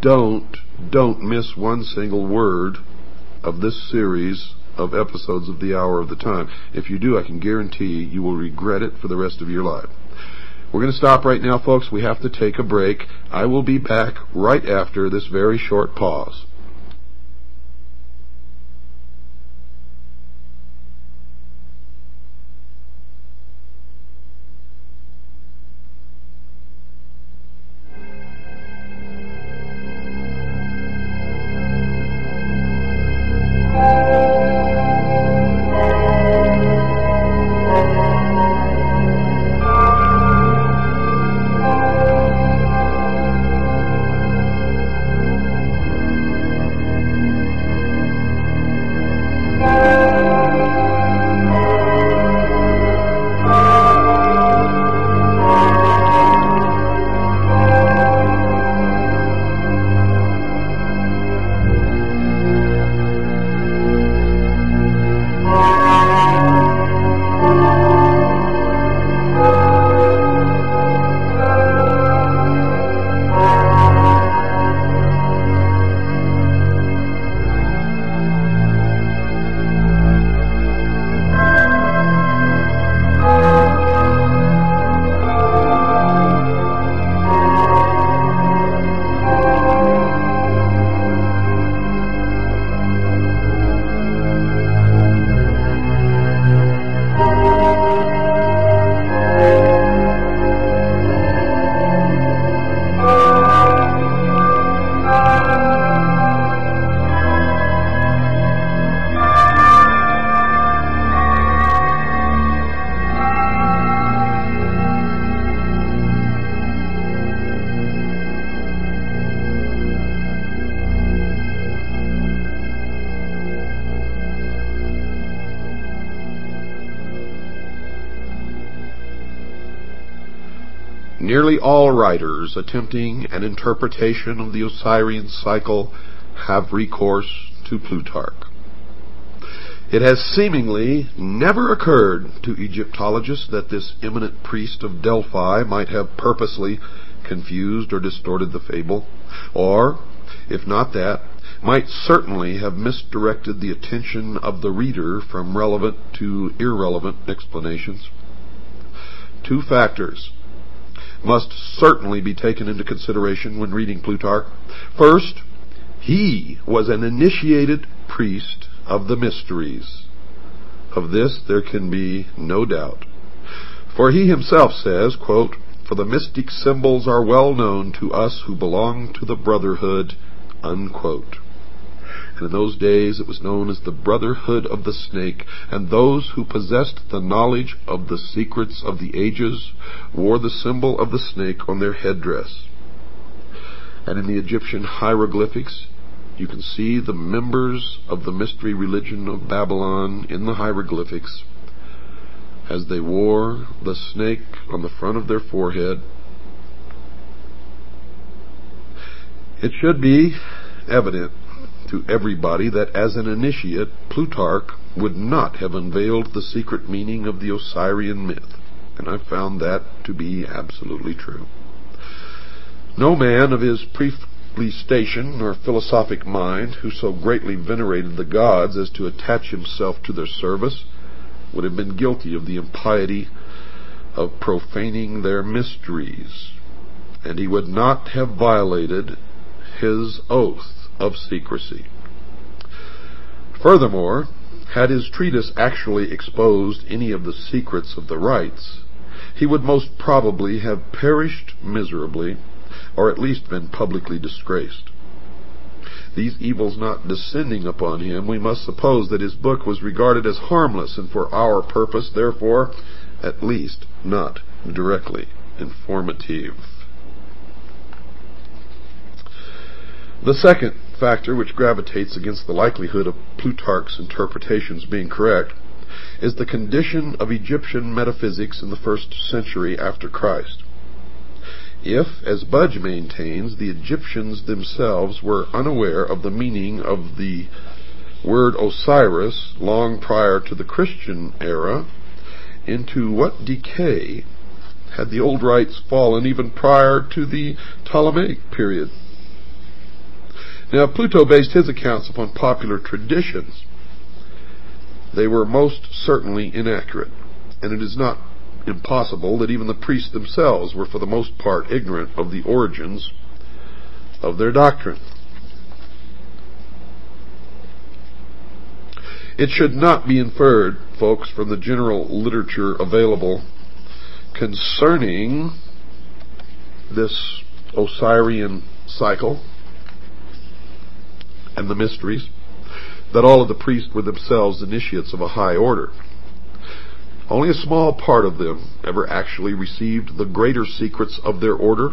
don't miss one single word of this series of episodes of The Hour of the Time. If you do, I can guarantee you will regret it for the rest of your life. We're going to stop right now, folks. We have to take a break. I will be back right after this very short pause. Nearly all writers attempting an interpretation of the Osirian cycle have recourse to Plutarch. It has seemingly never occurred to Egyptologists that this eminent priest of Delphi might have purposely confused or distorted the fable, or, if not that, might certainly have misdirected the attention of the reader from relevant to irrelevant explanations. Two factors must certainly be taken into consideration when reading Plutarch. First, he was an initiated priest of the mysteries. Of this there can be no doubt. For he himself says, quote, "For the mystic symbols are well known to us who belong to the brotherhood," unquote. And in those days it was known as the Brotherhood of the Snake, and those who possessed the knowledge of the secrets of the ages wore the symbol of the snake on their headdress. And in the Egyptian hieroglyphics, you can see the members of the mystery religion of Babylon in the hieroglyphics as they wore the snake on the front of their forehead. It should be evident to everybody that as an initiate, Plutarch would not have unveiled the secret meaning of the Osirian myth, and I found that to be absolutely true. No man of his priestly station or philosophic mind who so greatly venerated the gods as to attach himself to their service would have been guilty of the impiety of profaning their mysteries, and he would not have violated his oath of secrecy. Furthermore, had his treatise actually exposed any of the secrets of the rites, he would most probably have perished miserably, or at least been publicly disgraced. These evils not descending upon him, we must suppose that his book was regarded as harmless, and for our purpose, therefore, at least not directly informative. The second factor which gravitates against the likelihood of Plutarch's interpretations being correct is the condition of Egyptian metaphysics in the 1st century after Christ. If, as Budge maintains, the Egyptians themselves were unaware of the meaning of the word Osiris long prior to the Christian era, into what decay had the old rites fallen even prior to the Ptolemaic period? Now, Pluto based his accounts upon popular traditions. They were most certainly inaccurate, and it is not impossible that even the priests themselves were for the most part ignorant of the origins of their doctrine. It should not be inferred, folks, from the general literature available concerning this Osirian cycle and the mysteries that all of the priests were themselves initiates of a high order. Only a small part of them ever actually received the greater secrets of their order.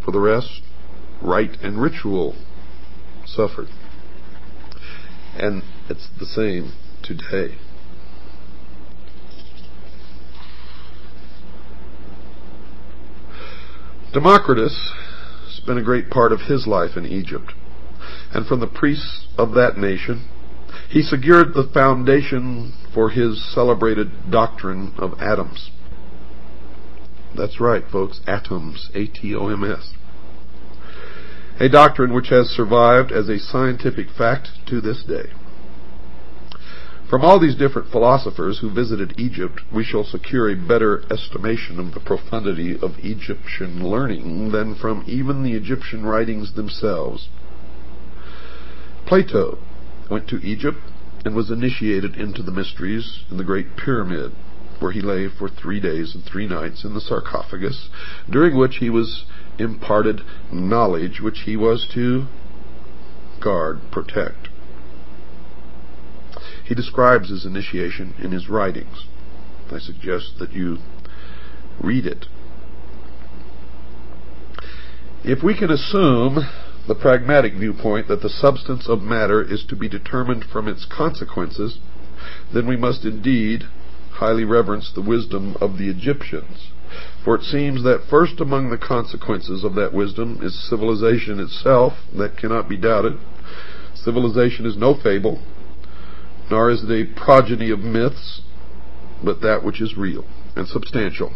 For the rest, rite and ritual suffered. And it's the same today. Democritus spent a great part of his life in Egypt, and from the priests of that nation he secured the foundation for his celebrated doctrine of atoms. That's right, folks, atoms, A-T-O-M-S. A doctrine which has survived as a scientific fact to this day. From all these different philosophers who visited Egypt, we shall secure a better estimation of the profundity of Egyptian learning than from even the Egyptian writings themselves. Plato went to Egypt and was initiated into the mysteries in the Great Pyramid, where he lay for 3 days and 3 nights in the sarcophagus, during which he was imparted knowledge which he was to guard, protect. He describes his initiation in his writings. I suggest that you read it. If we can assume the pragmatic viewpoint that the substance of matter is to be determined from its consequences, then we must indeed highly reverence the wisdom of the Egyptians. For it seems that first among the consequences of that wisdom is civilization itself. That cannot be doubted. Civilization is no fable, nor is it a progeny of myths, but that which is real and substantial.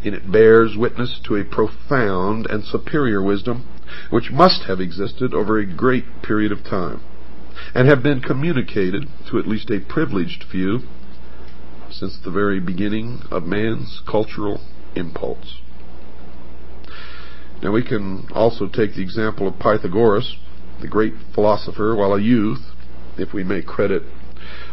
And it bears witness to a profound and superior wisdom, which must have existed over a great period of time, and have been communicated to at least a privileged few since the very beginning of man's cultural impulse. Now we can also take the example of Pythagoras, the great philosopher. While a youth, if we may credit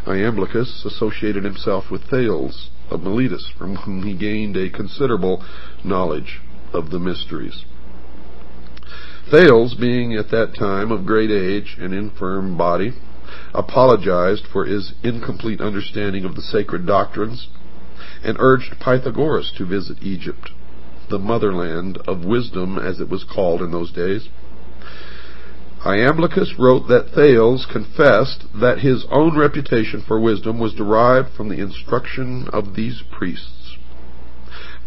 Iamblichus, associated himself with Thales of Miletus, from whom he gained a considerable knowledge of the mysteries. Thales, being at that time of great age and infirm body, apologized for his incomplete understanding of the sacred doctrines, and urged Pythagoras to visit Egypt, the motherland of wisdom, as it was called in those days. Iamblichus wrote that Thales confessed that his own reputation for wisdom was derived from the instruction of these priests,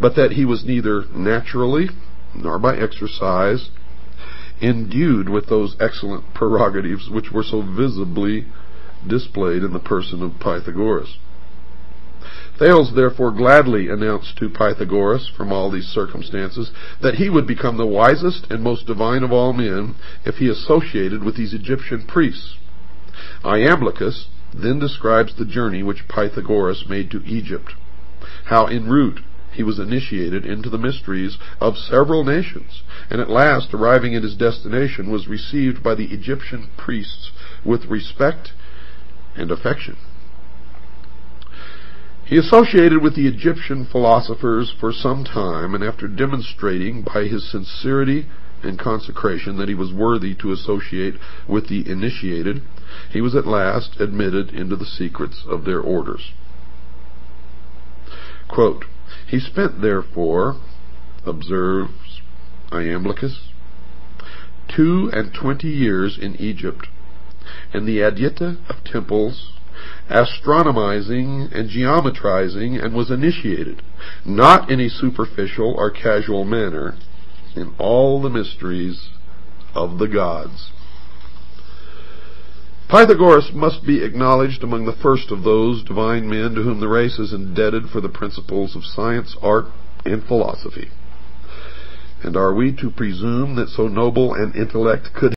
but that he was neither naturally nor by exercise endued with those excellent prerogatives which were so visibly displayed in the person of Pythagoras. Thales therefore gladly announced to Pythagoras, from all these circumstances, that he would become the wisest and most divine of all men if he associated with these Egyptian priests. Iamblichus then describes the journey which Pythagoras made to Egypt, how en route he was initiated into the mysteries of several nations, and at last, arriving at his destination, was received by the Egyptian priests with respect and affection. He associated with the Egyptian philosophers for some time, and after demonstrating by his sincerity and consecration that he was worthy to associate with the initiated, he was at last admitted into the secrets of their orders. Quote, "He spent, therefore," observes Iamblichus, 22 years in Egypt, and the adyta of temples, astronomizing and geometrizing, and was initiated, not in a superficial or casual manner, in all the mysteries of the gods. Pythagoras must be acknowledged among the first of those divine men to whom the race is indebted for the principles of science, art, and philosophy. And are we to presume that so noble an intellect could